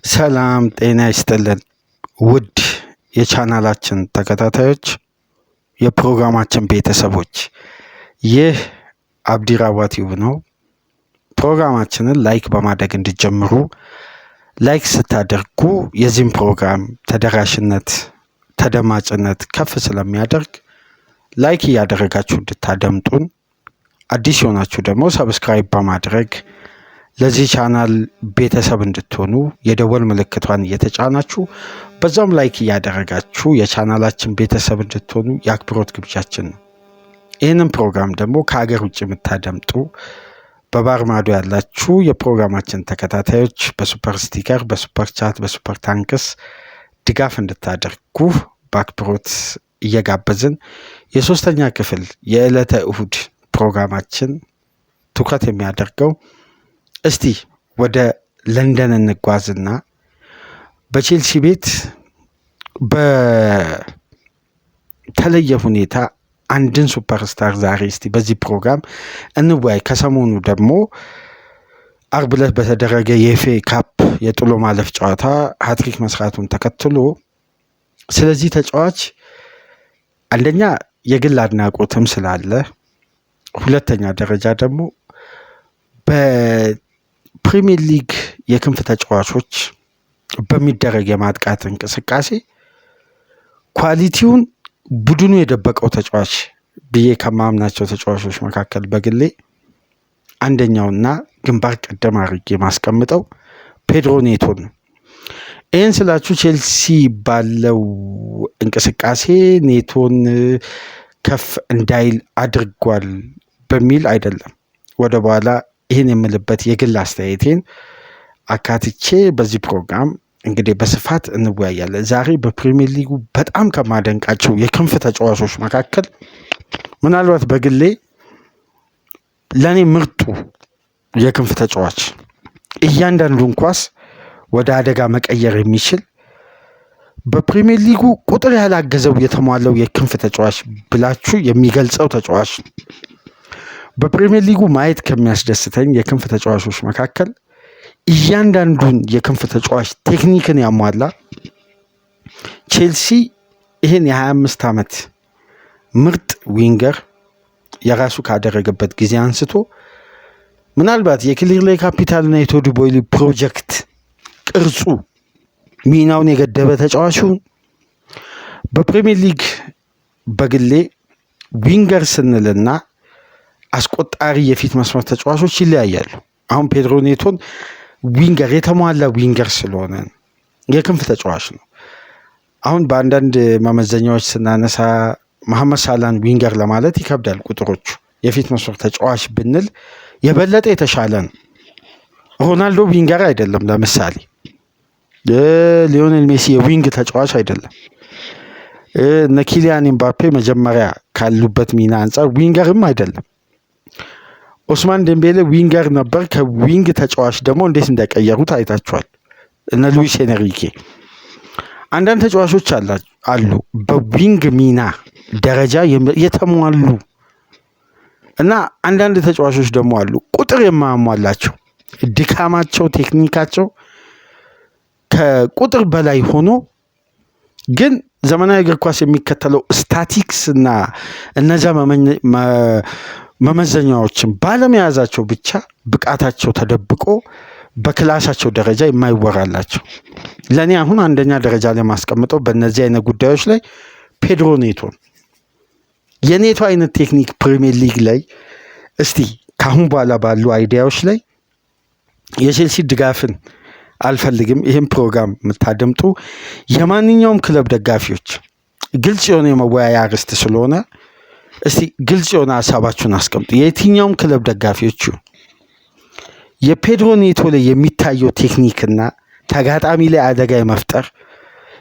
ሰላም ጤና ይስጥልን ውድ የቻናላችን ተከታታዮች የፕሮግራማችን ቤተሰቦች ይህ አብዲራዋ ቲዩብ ነው። ፕሮግራማችንን ላይክ በማድረግ እንዲጀምሩ ላይክ ስታደርጉ የዚህን ፕሮግራም ተደራሽነት ተደማጭነት ከፍ ስለሚያደርግ ላይክ እያደረጋችሁ እንድታደምጡን አዲስ የሆናችሁ ደግሞ ሰብስክራይብ በማድረግ ለዚህ ቻናል ቤተሰብ እንድትሆኑ የደወል ምልክቷን እየተጫናችሁ በዛም ላይክ እያደረጋችሁ የቻናላችን ቤተሰብ እንድትሆኑ የአክብሮት ግብዣችን ነው። ይህንን ፕሮግራም ደግሞ ከሀገር ውጭ የምታደምጡ በባህር ማዶ ያላችሁ የፕሮግራማችን ተከታታዮች በሱፐር ስቲከር፣ በሱፐር ቻት፣ በሱፐር ታንክስ ድጋፍ እንድታደርጉ በአክብሮት እየጋበዝን የሶስተኛ ክፍል የዕለተ እሁድ ፕሮግራማችን ትኩረት የሚያደርገው እስቲ ወደ ለንደን እንጓዝና በቼልሲ ቤት በተለየ ሁኔታ አንድን ሱፐርስታር ዛሬ እስቲ በዚህ ፕሮግራም እንወያይ። ከሰሞኑ ደግሞ አርብ ዕለት በተደረገ የኤፍኤ ካፕ የጥሎ ማለፍ ጨዋታ ሃትሪክ መስራቱን ተከትሎ ስለዚህ ተጫዋች አንደኛ የግል አድናቆትም ስላለ፣ ሁለተኛ ደረጃ ደግሞ በፕሪሚየር ሊግ የክንፍ ተጫዋቾች በሚደረግ የማጥቃት እንቅስቃሴ ኳሊቲውን ቡድኑ የደበቀው ተጫዋች ብዬ ከማምናቸው ተጫዋቾች መካከል በግሌ አንደኛውና ግንባር ቀደም አድርጌ ማስቀምጠው ፔድሮ ኔቶን ነው። ይህን ስላችሁ ቼልሲ ባለው እንቅስቃሴ ኔቶን ከፍ እንዳይል አድርጓል በሚል አይደለም። ወደ በኋላ ይህን የምልበት የግል አስተያየቴን አካትቼ በዚህ ፕሮግራም እንግዲህ በስፋት እንወያያለን። ዛሬ በፕሪሚየር ሊጉ በጣም ከማደንቃቸው የክንፍ ተጫዋቾች መካከል ምናልባት በግሌ ለእኔ ምርጡ የክንፍ ተጫዋች እያንዳንዱን ኳስ ወደ አደጋ መቀየር የሚችል በፕሪሚየር ሊጉ ቁጥር ያላገዘው የተሟላው የክንፍ ተጫዋች ብላችሁ የሚገልጸው ተጫዋች በፕሪሚየር ሊጉ ማየት ከሚያስደስተኝ የክንፍ ተጫዋቾች መካከል እያንዳንዱን የክንፍ ተጫዋች ቴክኒክን ያሟላ ቼልሲ ይህን የ25 ዓመት ምርጥ ዊንገር የራሱ ካደረገበት ጊዜ አንስቶ ምናልባት የክሊርሌይ ካፒታልና የቶዲ ቦይሊ ፕሮጀክት ቅርጹ ሚናውን የገደበ ተጫዋቹን በፕሪሚየር ሊግ በግሌ ዊንገር ስንልና አስቆጣሪ የፊት መስመር ተጫዋቾች ይለያያሉ። አሁን ፔድሮ ኔቶን ዊንገር የተሟላ ዊንገር ስለሆነ የክንፍ ተጫዋች ነው። አሁን በአንዳንድ መመዘኛዎች ስናነሳ መሐመድ ሳላን ዊንገር ለማለት ይከብዳል። ቁጥሮቹ የፊት መስመር ተጫዋች ብንል የበለጠ የተሻለ ነው። ሮናልዶ ዊንገር አይደለም። ለምሳሌ ሊዮኔል ሜሲ የዊንግ ተጫዋች አይደለም። እነ ኪሊያን ኤምባፔ መጀመሪያ ካሉበት ሚና አንጻር ዊንገርም አይደለም። ኦስማን ዴምቤሌ ዊንገር ነበር። ከዊንግ ተጫዋች ደግሞ እንዴት እንደቀየሩት አይታችኋል። እነ ሉዊስ ኤንሪኬ አንዳንድ ተጫዋቾች አሉ በዊንግ ሚና ደረጃ የተሟሉ እና አንዳንድ ተጫዋቾች ደግሞ አሉ ቁጥር የማያሟላቸው ድካማቸው፣ ቴክኒካቸው ከቁጥር በላይ ሆኖ ግን ዘመናዊ እግር ኳስ የሚከተለው ስታቲክስ እና እነዛ መመዘኛዎችን ባለመያዛቸው ብቻ ብቃታቸው ተደብቆ በክላሳቸው ደረጃ የማይወራላቸው ለእኔ አሁን አንደኛ ደረጃ ላይ ማስቀምጠው በእነዚህ አይነት ጉዳዮች ላይ ፔድሮ ኔቶን የኔቶ አይነት ቴክኒክ ፕሪሚየር ሊግ ላይ እስቲ ካሁን በኋላ ባሉ አይዲያዎች ላይ የቼልሲ ድጋፍን አልፈልግም። ይህም ፕሮግራም የምታደምጡ የማንኛውም ክለብ ደጋፊዎች ግልጽ የሆነ የመወያያ ርዕስ ስለሆነ እስቲ ግልጽ የሆነ ሀሳባችሁን አስቀምጡ። የየትኛውም ክለብ ደጋፊዎች የፔድሮ ኔቶ ላይ የሚታየው ቴክኒክና ተጋጣሚ ላይ አደጋ የመፍጠር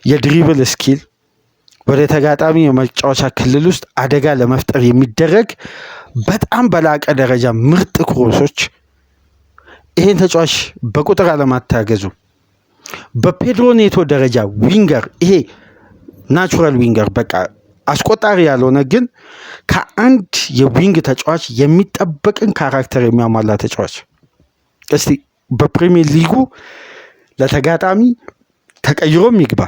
የድሪብል ስኪል ወደ ተጋጣሚ የመጫወቻ ክልል ውስጥ አደጋ ለመፍጠር የሚደረግ በጣም በላቀ ደረጃ ምርጥ ክሮሶች ይሄን ተጫዋች በቁጥር አለማታገዙ በፔድሮ ኔቶ ደረጃ ዊንገር ይሄ ናቹራል ዊንገር በቃ አስቆጣሪ ያልሆነ ግን ከአንድ የዊንግ ተጫዋች የሚጠበቅን ካራክተር የሚያሟላ ተጫዋች እስቲ በፕሪሚየር ሊጉ ለተጋጣሚ ተቀይሮም ይግባ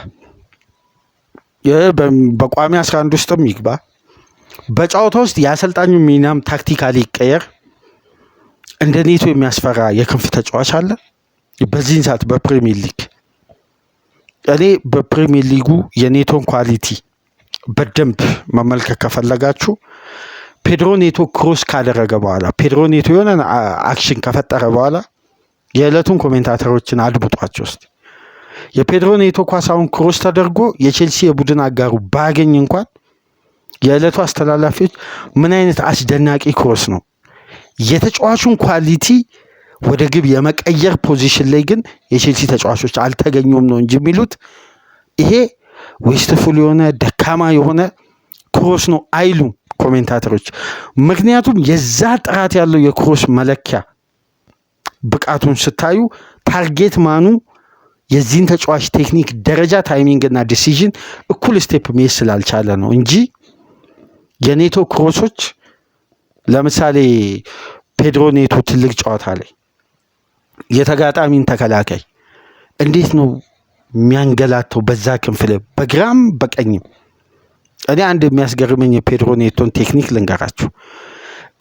በቋሚ 11 ውስጥም ይግባ በጨዋታ ውስጥ የአሰልጣኙ ሚናም ታክቲካሊ ይቀየር እንደ ኔቶ የሚያስፈራ የክንፍ ተጫዋች አለ በዚህን ሰዓት በፕሪሚየር ሊግ? እኔ በፕሪሚየር ሊጉ የኔቶን ኳሊቲ በደንብ መመልከት ከፈለጋችሁ ፔድሮ ኔቶ ክሮስ ካደረገ በኋላ ፔድሮ ኔቶ የሆነ አክሽን ከፈጠረ በኋላ የዕለቱን ኮሜንታተሮችን አድምጧቸው ውስጥ የፔድሮ ኔቶ ኳስ አሁን ክሮስ ተደርጎ የቼልሲ የቡድን አጋሩ ባገኝ እንኳን የዕለቱ አስተላላፊዎች ምን አይነት አስደናቂ ክሮስ ነው የተጫዋቹን ኳሊቲ ወደ ግብ የመቀየር ፖዚሽን ላይ ግን የቼልሲ ተጫዋቾች አልተገኙም ነው እንጂ የሚሉት ይሄ ዌስትፉል የሆነ ደካማ የሆነ ክሮስ ነው አይሉም ኮሜንታተሮች። ምክንያቱም የዛ ጥራት ያለው የክሮስ መለኪያ ብቃቱን ስታዩ ታርጌት ማኑ የዚህን ተጫዋች ቴክኒክ ደረጃ ታይሚንግ እና ዲሲዥን እኩል ስቴፕ መሄድ ስላልቻለ ነው እንጂ የኔቶ ክሮሶች ለምሳሌ ፔድሮ ኔቶ ትልቅ ጨዋታ ላይ የተጋጣሚን ተከላካይ እንዴት ነው የሚያንገላተው በዛ ክንፍ ላይ በግራም በቀኝም። እኔ አንድ የሚያስገርመኝ የፔድሮ ኔቶን ቴክኒክ ልንገራችሁ።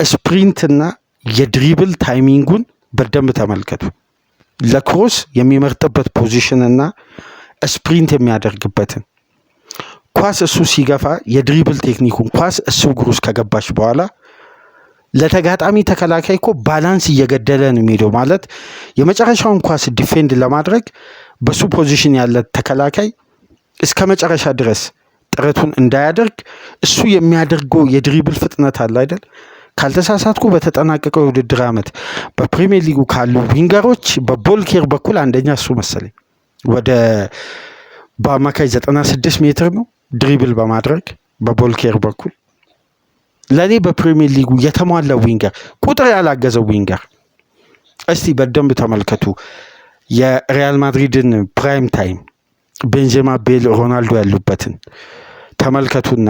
ስፕሪንትና የድሪብል ታይሚንጉን በደንብ ተመልከቱ። ለክሮስ የሚመርጥበት ፖዚሽንና ስፕሪንት የሚያደርግበትን ኳስ እሱ ሲገፋ የድሪብል ቴክኒኩን ኳስ እሱ እግሩ ውስጥ ከገባች በኋላ ለተጋጣሚ ተከላካይ እኮ ባላንስ እየገደለ ነው የሚሄደው። ማለት የመጨረሻውን ኳስ ዲፌንድ ለማድረግ በሱ ፖዚሽን ያለ ተከላካይ እስከ መጨረሻ ድረስ ጥረቱን እንዳያደርግ እሱ የሚያደርገው የድሪብል ፍጥነት አለ አይደል? ካልተሳሳትኩ በተጠናቀቀው የውድድር ዓመት በፕሪሚየር ሊጉ ካሉ ዊንገሮች በቦልኬር በኩል አንደኛ እሱ መሰለኝ። ወደ በአማካይ 96 ሜትር ነው ድሪብል በማድረግ በቦልኬር በኩል። ለእኔ በፕሪሚየር ሊጉ የተሟላ ዊንገር ቁጥር ያላገዘው ዊንገር። እስቲ በደንብ ተመልከቱ የሪያል ማድሪድን ፕራይም ታይም ቤንዜማ፣ ቤል፣ ሮናልዶ ያሉበትን ተመልከቱና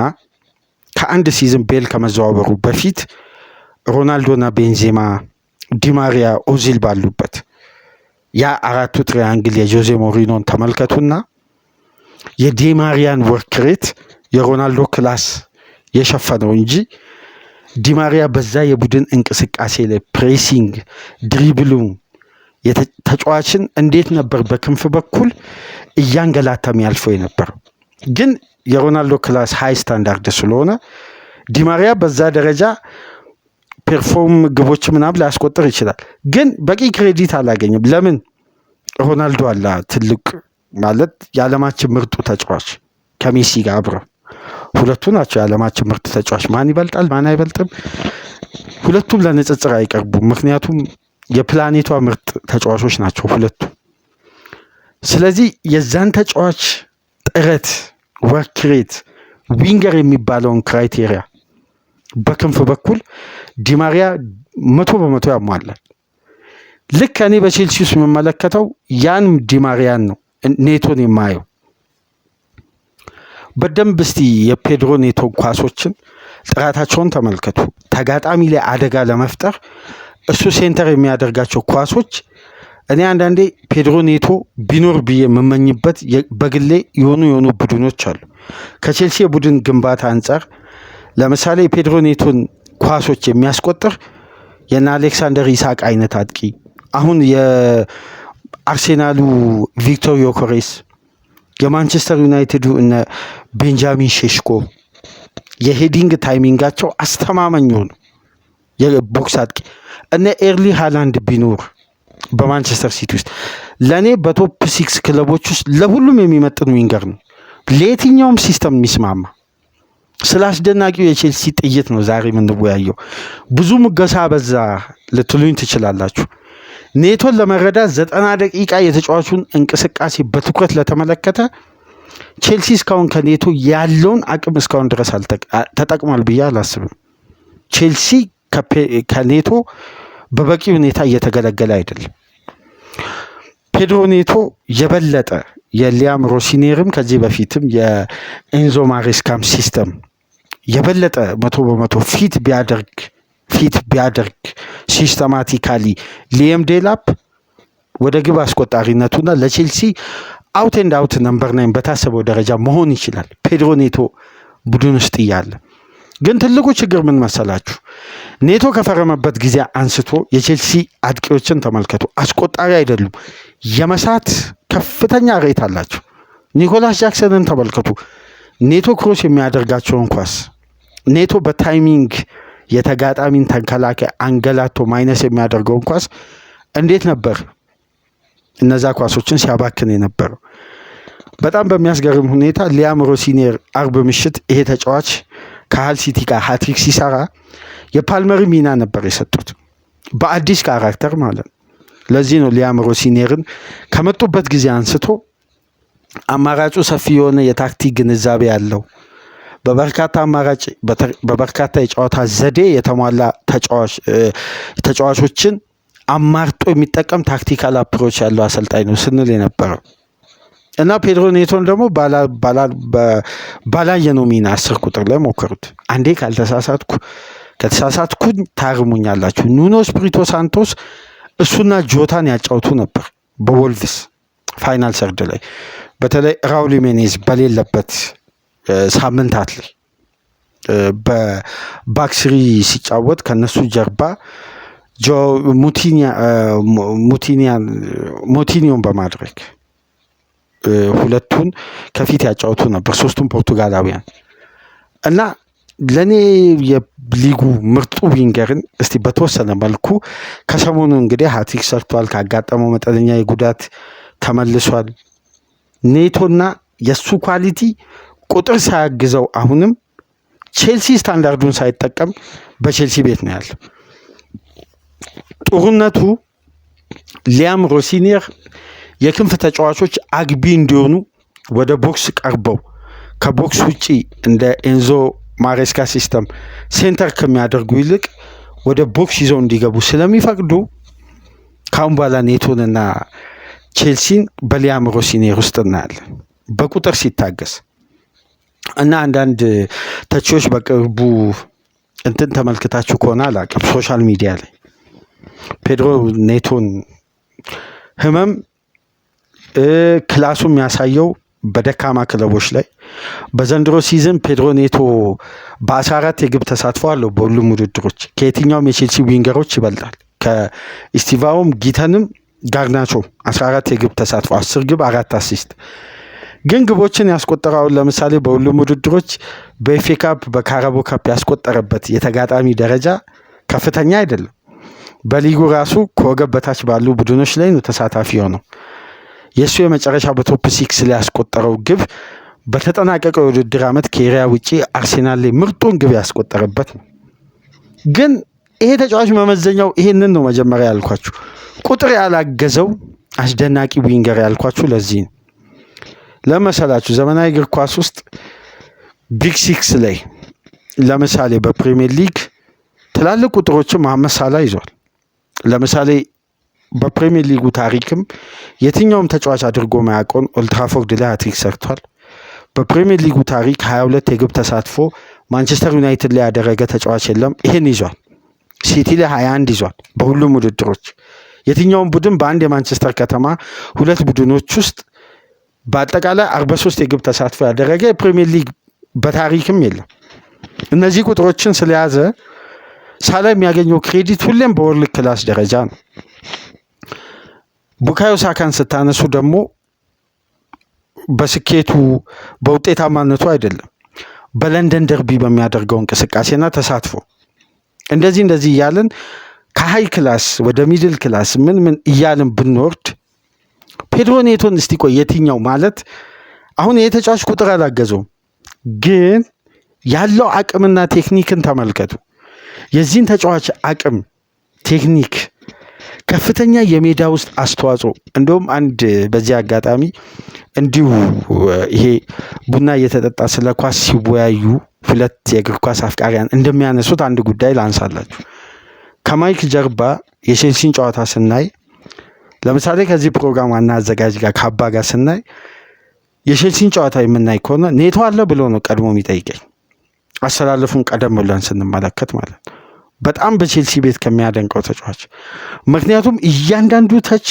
ከአንድ ሲዝን ቤል ከመዘዋወሩ በፊት ሮናልዶና ቤንዜማ፣ ዲማሪያ፣ ኦዚል ባሉበት ያ አራቱ ትሪያንግል የጆዜ ሞሪኖን ተመልከቱና የዲማሪያን ወርክሬት የሮናልዶ ክላስ የሸፈነው እንጂ ዲማሪያ በዛ የቡድን እንቅስቃሴ ላይ ፕሬሲንግ፣ ድሪብሉ ተጫዋችን እንዴት ነበር በክንፍ በኩል እያንገላታ የሚያልፈው የነበረው። ግን የሮናልዶ ክላስ ሃይ ስታንዳርድ ስለሆነ ዲማሪያ በዛ ደረጃ ፐርፎርም ግቦች ምናምን ሊያስቆጥር ይችላል። ግን በቂ ክሬዲት አላገኘም። ለምን? ሮናልዶ አላ ትልቅ ማለት የዓለማችን ምርጡ ተጫዋች ከሜሲ ጋር አብረው ሁለቱ ናቸው የዓለማችን ምርጥ ተጫዋች። ማን ይበልጣል ማን አይበልጥም? ሁለቱም ለንጽጽር አይቀርቡም። ምክንያቱም የፕላኔቷ ምርጥ ተጫዋቾች ናቸው ሁለቱ። ስለዚህ የዛን ተጫዋች ጥረት፣ ወርክሬት፣ ዊንገር የሚባለውን ክራይቴሪያ በክንፍ በኩል ዲማሪያ 100% ያሟላል። ልክ እኔ በቼልሲ ውስጥ የምመለከተው ያን ዲማሪያን ነው ኔቶን የማየው። በደንብ እስቲ የፔድሮ ኔቶ ኳሶችን ጥራታቸውን ተመልከቱ። ተጋጣሚ ላይ አደጋ ለመፍጠር እሱ ሴንተር የሚያደርጋቸው ኳሶች እኔ አንዳንዴ ፔድሮ ኔቶ ቢኖር ብዬ የምመኝበት በግሌ የሆኑ ቡድኖች አሉ። ከቼልሲ የቡድን ግንባታ አንጻር ለምሳሌ የፔድሮ ኔቶን ኳሶች የሚያስቆጥር የና አሌክሳንደር ኢሳቅ አይነት አጥቂ፣ አሁን የአርሴናሉ ቪክቶር ዮኮሬስ፣ የማንቸስተር ዩናይትዱ እነ ቤንጃሚን ሼሽኮ የሄዲንግ ታይሚንጋቸው አስተማማኝ ሆኑ የቦክስ አጥቂ እነ ኤርሊ ሃላንድ ቢኖር በማንቸስተር ሲቲ ውስጥ ለእኔ በቶፕ 6 ክለቦች ውስጥ ለሁሉም የሚመጥን ዊንገር ነው። ለየትኛውም ሲስተም የሚስማማ። ስለ አስደናቂው የቼልሲ ጥይት ነው ዛሬ የምንወያየው። ብዙ ሙገሳ በዛ ልትሉኝ ትችላላችሁ። ኔቶን ለመረዳት 90 ደቂቃ የተጫዋቹን እንቅስቃሴ በትኩረት ለተመለከተ ቼልሲ እስካሁን ከኔቶ ያለውን አቅም እስካሁን ድረስ ተጠቅሟል ብዬ አላስብም። ቼልሲ ከኔቶ በበቂ ሁኔታ እየተገለገለ አይደለም። ፔድሮ ኔቶ የበለጠ የሊያም ሮሲኔርም ከዚህ በፊትም የኤንዞ ማሬስካም ሲስተም የበለጠ 100% ፊት ቢያደርግ ሲስተማቲካሊ ሊየም ዴላፕ ወደ ግብ አስቆጣሪነቱና ለቼልሲ አውት ኤንድ አውት ነምበር 9 በታሰበው ደረጃ መሆን ይችላል ፔድሮ ኔቶ ቡድን ውስጥ እያለ። ግን ትልቁ ችግር ምን መሰላችሁ? ኔቶ ከፈረመበት ጊዜ አንስቶ የቼልሲ አጥቂዎችን ተመልከቱ። አስቆጣሪ አይደሉም፣ የመሳት ከፍተኛ ሬት አላቸው። ኒኮላስ ጃክሰንን ተመልከቱ። ኔቶ ክሮስ የሚያደርጋቸውን ኳስ ኔቶ በታይሚንግ የተጋጣሚን ተከላካይ አንገላቶ ማይነስ የሚያደርገውን ኳስ እንዴት ነበር እነዛ ኳሶችን ሲያባክን የነበረው? በጣም በሚያስገርም ሁኔታ ሊያም ሮሲኔር አርብ ምሽት ይሄ ተጫዋች ከሃል ሲቲ ጋር ሃትሪክ ሲሰራ የፓልመሪ ሚና ነበር የሰጡት በአዲስ ካራክተር ማለት ነው። ለዚህ ነው ሊያም ሮሲኔርን ከመጡበት ጊዜ አንስቶ አማራጩ ሰፊ የሆነ የታክቲክ ግንዛቤ ያለው በበርካታ አማራጭ በበርካታ የጨዋታ ዘዴ የተሟላ ተጫዋቾችን አማርጦ የሚጠቀም ታክቲካል አፕሮች ያለው አሰልጣኝ ነው ስንል የነበረው እና ፔድሮ ኔቶን ደግሞ ባላየነው ሚና 10 ቁጥር ላይ ሞከሩት። አንዴ ከተሳሳትኩ ታርሙኛላችሁ። ኑኖ ስፒሪቶ ሳንቶስ እሱና ጆታን ያጫውቱ ነበር በወልቭስ ፋይናል ሰርድ ላይ በተለይ ራውል ሜኔዝ በሌለበት ሳምንታት ላይ በባክስሪ ሲጫወት ከነሱ ጀርባ ሙቲኒዮን በማድረግ ሁለቱን ከፊት ያጫውቱ ነበር፣ ሶስቱም ፖርቱጋላውያን እና ለኔ የሊጉ ምርጡ ዊንገርን እስቲ በተወሰነ መልኩ ከሰሞኑ እንግዲህ ሃትሪክ ሰርቷል። ካጋጠመው መጠነኛ የጉዳት ተመልሷል። ኔቶና የሱ ኳሊቲ ቁጥር ሳያግዘው አሁንም ቼልሲ ስታንዳርዱን ሳይጠቀም በቼልሲ ቤት ነው ያለው። ጦርነቱ ሊያም ሮሲኔር የክንፍ ተጫዋቾች አግቢ እንዲሆኑ ወደ ቦክስ ቀርበው ከቦክስ ውጪ እንደ ኤንዞ ማሬስካ ሲስተም ሴንተር ከሚያደርጉ ይልቅ ወደ ቦክስ ይዘው እንዲገቡ ስለሚፈቅዱ ካሁን በኋላ ኔቶንና ቼልሲን በሊያም ሮሲኔር ውስጥ እናያለን በቁጥር ሲታገስ እና አንዳንድ ተቺዎች በቅርቡ እንትን ተመልክታችሁ ከሆነ አላውቅም ሶሻል ሚዲያ ላይ ፔድሮ ኔቶን ህመም ክላሱ የሚያሳየው በደካማ ክለቦች ላይ በዘንድሮ ሲዝን ፔድሮ ኔቶ በ14 የግብ ተሳትፎ አለው በሁሉም ውድድሮች ከየትኛውም የቼልሲ ዊንገሮች ይበልጣል። ከኢስቲቫኦም ጊተንም ጋርናቾ 14 የግብ ተሳትፎ 10 ግብ 4 አሲስት። ግን ግቦችን ያስቆጠረውን ለምሳሌ በሁሉም ውድድሮች በኤፍኤ ካፕ በካራቦ ካፕ ያስቆጠረበት የተጋጣሚ ደረጃ ከፍተኛ አይደለም። በሊጉ ራሱ ከወገብ በታች ባሉ ቡድኖች ላይ ነው ተሳታፊ ሆነው። የእሱ የመጨረሻ በቶፕ 6 ላይ ያስቆጠረው ግብ በተጠናቀቀው የውድድር ዓመት ከኤሪያ ውጪ አርሴናል ላይ ምርጡን ግብ ያስቆጠረበት ነው። ግን ይሄ ተጫዋች መመዘኛው ይሄንን ነው። መጀመሪያ ያልኳችሁ ቁጥር ያላገዘው አስደናቂ ዊንገር ያልኳችሁ ለዚህ ነው። ለመሰላችሁ ዘመናዊ እግር ኳስ ውስጥ ቢግ 6 ላይ ለምሳሌ በፕሪሚየር ሊግ ትላልቅ ቁጥሮችን መሐመድ ሳላ ይዟል። ለምሳሌ በፕሪሚየር ሊጉ ታሪክም የትኛውም ተጫዋች አድርጎ ማያውቀውን ኦልድ ትራፎርድ ላይ ሃትሪክ ሰርቷል። በፕሪሚየር ሊጉ ታሪክ 22 የግብ ተሳትፎ ማንቸስተር ዩናይትድ ላይ ያደረገ ተጫዋች የለም። ይሄን ይዟል። ሲቲ ላይ 21 ይዟል። በሁሉም ውድድሮች የትኛውም ቡድን በአንድ የማንቸስተር ከተማ ሁለት ቡድኖች ውስጥ በአጠቃላይ 43 የግብ ተሳትፎ ያደረገ የፕሪሚየር ሊግ በታሪክም የለም። እነዚህ ቁጥሮችን ስለያዘ ሳላ የሚያገኘው ክሬዲት ሁሌም በወርልድ ክላስ ደረጃ ነው። ቡካዮ ሳካን ስታነሱ ደግሞ በስኬቱ በውጤታማነቱ አይደለም፣ በለንደን ደርቢ በሚያደርገው እንቅስቃሴና ተሳትፎ እንደዚህ እያልን ከሀይ ክላስ ወደ ሚድል ክላስ ምን እያልን ብንወርድ ፔድሮ ኔቶን እስቲ ቆይ የትኛው ማለት አሁን የተጫዋች ቁጥር አላገዘውም፣ ግን ያለው አቅምና ቴክኒክን ተመልከቱ። የዚህን ተጫዋች አቅም ቴክኒክ ከፍተኛ የሜዳ ውስጥ አስተዋጽኦ እንደውም አንድ በዚህ አጋጣሚ እንዲሁ ይሄ ቡና እየተጠጣ ስለ ኳስ ሲወያዩ ሁለት የእግር ኳስ አፍቃሪያን እንደሚያነሱት አንድ ጉዳይ ላንሳላችሁ። ከማይክ ጀርባ የቼልሲን ጨዋታ ስናይ ለምሳሌ ከዚህ ፕሮግራም ዋና አዘጋጅ ጋር ካባ ጋር ስናይ የቼልሲን ጨዋታ የምናይ ከሆነ ኔቶ አለ ብሎ ነው ቀድሞ የሚጠይቀኝ አሰላለፉን ቀደም ብለን ስንመለከት ማለት በጣም በቼልሲ ቤት ከሚያደንቀው ተጫዋች። ምክንያቱም እያንዳንዱ ተች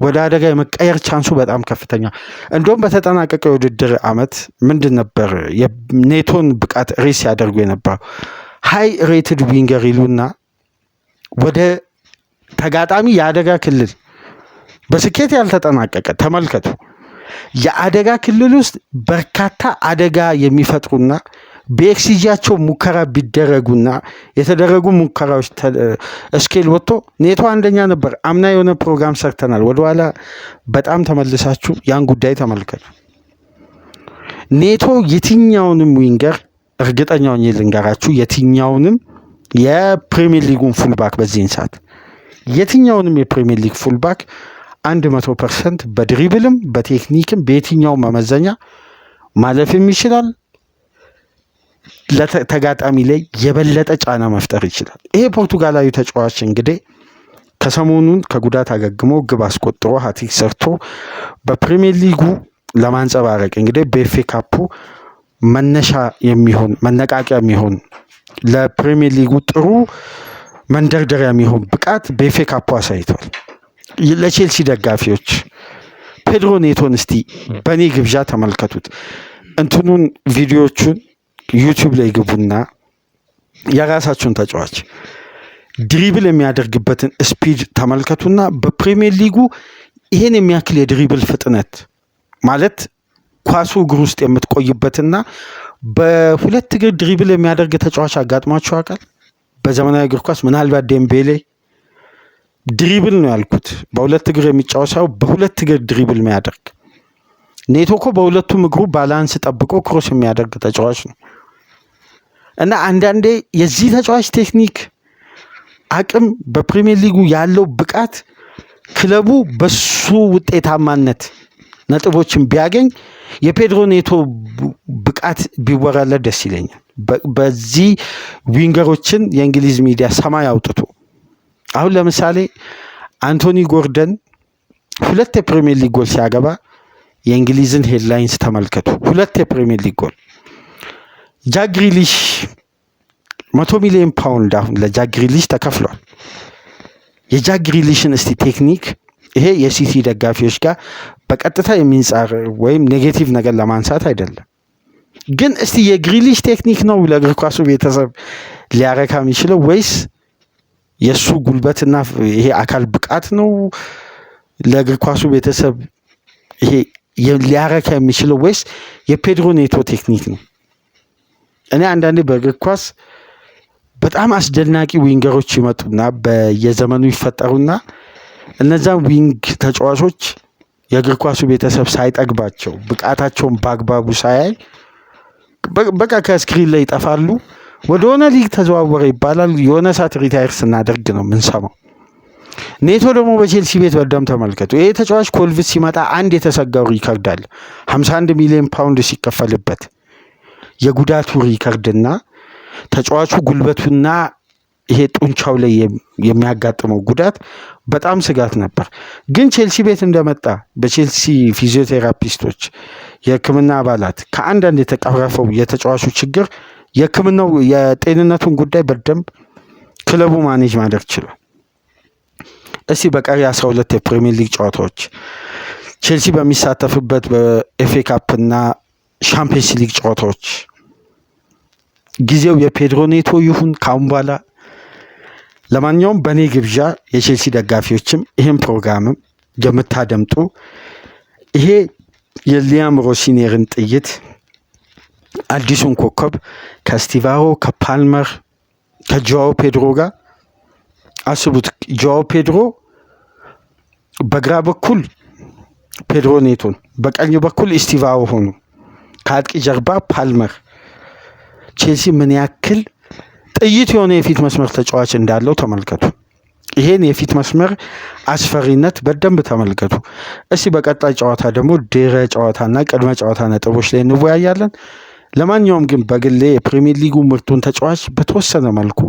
ወደ አደጋ የመቀየር ቻንሱ በጣም ከፍተኛ። እንደውም በተጠናቀቀ የውድድር ዓመት ምንድን ነበር የኔቶን ብቃት ሬስ ያደርጉ የነበረው ሃይ ሬትድ ዊንገር ይሉና ወደ ተጋጣሚ የአደጋ ክልል በስኬት ያልተጠናቀቀ ተመልከቱ። የአደጋ ክልል ውስጥ በርካታ አደጋ የሚፈጥሩና በኤክስጂያቸው ሙከራ ቢደረጉና የተደረጉ ሙከራዎች ስኬል ወጥቶ ኔቶ አንደኛ ነበር። አምና የሆነ ፕሮግራም ሰርተናል። ወደኋላ በጣም ተመልሳችሁ ያን ጉዳይ ተመልከቱ። ኔቶ የትኛውንም ዊንገር እርግጠኛውን ልንገራችሁ፣ የትኛውንም የፕሪሚየር ሊጉን ፉልባክ በዚህን ሰዓት የትኛውንም የፕሪሚየር ሊግ ፉልባክ 100% በድሪብልም በቴክኒክም በየትኛው መመዘኛ ማለፍም ይችላል። ለተጋጣሚ ላይ የበለጠ ጫና መፍጠር ይችላል። ይሄ ፖርቱጋላዊ ተጫዋች እንግዲህ ከሰሞኑን ከጉዳት አገግሞ ግብ አስቆጥሮ ሃትሪክ ሰርቶ በፕሪሚየር ሊጉ ለማንጸባረቅ እንግዲህ በኤፍኤ ካፑ መነሻ የሚሆን መነቃቂያ የሚሆን ለፕሪሚየር ሊጉ ጥሩ መንደርደሪያ የሚሆን ብቃት በኤፍኤ ካፑ አሳይቷል። ለቼልሲ ደጋፊዎች ፔድሮ ኔቶን እስቲ በእኔ ግብዣ ተመልከቱት። እንትኑን ቪዲዮቹን ዩቲዩብ ላይ ግቡና የራሳችሁን ተጫዋች ድሪብል የሚያደርግበትን ስፒድ ተመልከቱና በፕሪሚየር ሊጉ ይሄን የሚያክል የድሪብል ፍጥነት ማለት ኳሱ እግር ውስጥ የምትቆይበትና በሁለት እግር ድሪብል የሚያደርግ ተጫዋች አጋጥሟችሁ ያውቃል? በዘመናዊ እግር ኳስ ምናልባት ዴምቤሌ ድሪብል ነው ያልኩት፣ በሁለት እግር የሚጫወት ሳይሆን በሁለት እግር ድሪብል የሚያደርግ። ኔቶ እኮ በሁለቱም እግሩ ባላንስ ጠብቆ ክሮስ የሚያደርግ ተጫዋች ነው። እና አንዳንዴ የዚህ ተጫዋች ቴክኒክ አቅም በፕሪሚየር ሊጉ ያለው ብቃት ክለቡ በሱ ውጤታማነት ነጥቦችን ቢያገኝ የፔድሮ ኔቶ ብቃት ቢወራለት ደስ ይለኛል። በዚህ ዊንገሮችን የእንግሊዝ ሚዲያ ሰማይ አውጥቶ አሁን ለምሳሌ አንቶኒ ጎርደን 2 የፕሪሚየር ሊግ ጎል ሲያገባ የእንግሊዝን ሄድላይንስ ተመልከቱ። 2 የፕሪሚየር ሊግ ጎል። ጃክ ግሪሊሽ 100 ሚሊዮን ፓውንድ አሁን ለጃክ ግሪሊሽ ተከፍሏል። የጃክ ግሪሊሽን እስቲ ቴክኒክ ይሄ የሲቲ ደጋፊዎች ጋር በቀጥታ የሚንጻር ወይም ኔጌቲቭ ነገር ለማንሳት አይደለም፣ ግን እስቲ የግሪሊሽ ቴክኒክ ነው ለእግር ኳሱ ቤተሰብ ሊያረካ የሚችለው ወይስ የሱ ጉልበትና ይሄ አካል ብቃት ነው ለእግር ኳሱ ቤተሰብ ይሄ ሊያረካ የሚችለው ወይስ የፔድሮ ኔቶ ቴክኒክ ነው? እኔ አንዳንዴ በእግር ኳስ በጣም አስደናቂ ዊንገሮች ይመጡና በየዘመኑ ይፈጠሩና እነዛን ዊንግ ተጫዋቾች የእግር ኳሱ ቤተሰብ ሳይጠግባቸው ብቃታቸውን በአግባቡ ሳያይ በቃ ከስክሪን ላይ ይጠፋሉ። ወደ ሆነ ሊግ ተዘዋወረ ይባላል። የሆነ ሰዓት ሪታየር ስናደርግ ነው የምንሰማው። ኔቶ ደግሞ በቼልሲ ቤት በደም ተመልከቱ። ይሄ ተጫዋች ኮልቪስ ሲመጣ አንድ የተሰጋው ሪከርድ አለ፣ 51 ሚሊዮን ፓውንድ ሲከፈልበት የጉዳቱ ሪከርድና ተጫዋቹ ጉልበቱና ይሄ ጡንቻው ላይ የሚያጋጥመው ጉዳት በጣም ስጋት ነበር። ግን ቼልሲ ቤት እንደመጣ በቼልሲ ፊዚዮቴራፒስቶች፣ የሕክምና አባላት ከአንዳንድ የተቀረፈው የተጫዋቹ ችግር የሕክምናው የጤንነቱን ጉዳይ በደንብ ክለቡ ማኔጅ ማድረግ ችሏል። እስቲ በቀሪ 12 የፕሪሚየር ሊግ ጨዋታዎች ቼልሲ በሚሳተፍበት በኤፍኤ ካፕና ሻምፒየንስ ሊግ ጨዋታዎች ጊዜው የፔድሮ ኔቶ ይሁን ካሁን በኋላ። ለማንኛውም በእኔ ግብዣ የቼልሲ ደጋፊዎችም ይህን ፕሮግራምም የምታደምጡ ይሄ የሊያም ሮሲኔርን ጥይት አዲሱን ኮከብ ከስቲቫሮ ከፓልመር ከጆዋው ፔድሮ ጋር አስቡት። ጆዋው ፔድሮ በግራ በኩል ፔድሮ ኔቶን፣ በቀኝ በኩል ስቲቫሮ ሆኑ፣ ከአጥቂ ጀርባ ፓልመር። ቼልሲ ምን ያክል ጥይት የሆነ የፊት መስመር ተጫዋች እንዳለው ተመልከቱ። ይሄን የፊት መስመር አስፈሪነት በደንብ ተመልከቱ። እስቲ በቀጣይ ጨዋታ ደግሞ ድረ ጨዋታና ቅድመ ጨዋታ ነጥቦች ላይ እንወያያለን። ለማንኛውም ግን በግሌ የፕሪሚየር ሊጉ ምርጡን ተጫዋች በተወሰነ መልኩ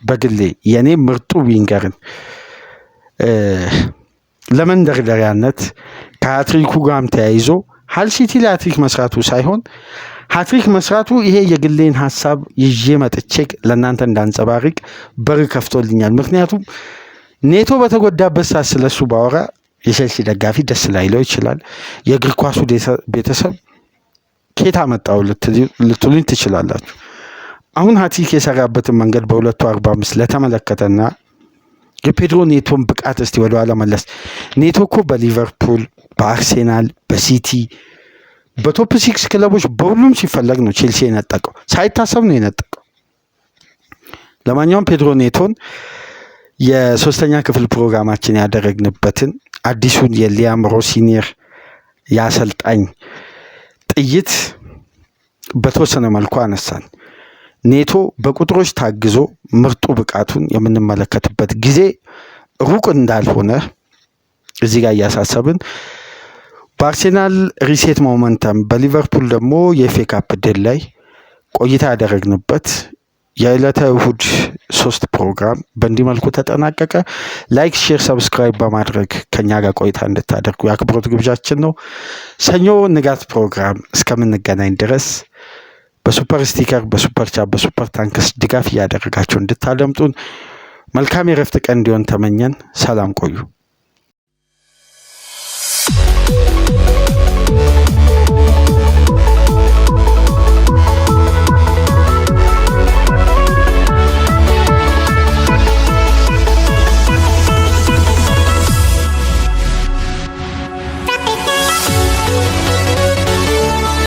በግሌ የኔ ምርጡ ዊንገርን ለመንደርደሪያነት ከሃትሪኩ ጋርም ተያይዞ ሃል ሲቲ ላይ ሃትሪክ መስራቱ ሳይሆን ሃትሪክ መስራቱ ይሄ የግሌን ሀሳብ ይዤ መጥቼ ለእናንተ እንዳንጸባርቅ በር ከፍቶልኛል። ምክንያቱም ኔቶ በተጎዳበት ሰዓት ስለሱ ባወራ የቼልሲ ደጋፊ ደስ ላይለው ይችላል። የእግር ኳሱ ቤተሰብ ኬታ መጣው ልትሉኝ ትችላላችሁ። አሁን ሃትሪክ የሰራበትን መንገድ በ245 ለተመለከተና የፔድሮ ኔቶን ብቃት እስቲ ወደኋላ መለስ። ኔቶ እኮ በሊቨርፑል፣ በአርሴናል፣ በሲቲ በቶፕ 6 ክለቦች በሁሉም ሲፈለግ ነው ቼልሲ የነጠቀው። ሳይታሰብ ነው የነጠቀው። ለማንኛውም ፔድሮ ኔቶን የሶስተኛ ክፍል ፕሮግራማችን ያደረግንበትን አዲሱን የሊያም ሮሲኒር የአሰልጣኝ ጥይት በተወሰነ መልኩ አነሳን። ኔቶ በቁጥሮች ታግዞ ምርጡ ብቃቱን የምንመለከትበት ጊዜ ሩቅ እንዳልሆነ እዚህ ጋር እያሳሰብን በአርሴናል ሪሴት ሞመንተም በሊቨርፑል ደግሞ የኤፍኤ ካፕ ድል ላይ ቆይታ ያደረግንበት የዕለተ እሁድ 3 ፕሮግራም በእንዲህ መልኩ ተጠናቀቀ። ላይክ፣ ሼር፣ ሰብስክራይብ በማድረግ ከኛ ጋር ቆይታ እንድታደርጉ የአክብሮት ግብዣችን ነው። ሰኞ ንጋት ፕሮግራም እስከምንገናኝ ድረስ በሱፐር ስቲከር፣ በሱፐር ቻት፣ በሱፐር ታንክስ ድጋፍ እያደረጋችሁ እንድታደምጡን መልካም የረፍት ቀን እንዲሆን ተመኘን። ሰላም ቆዩ።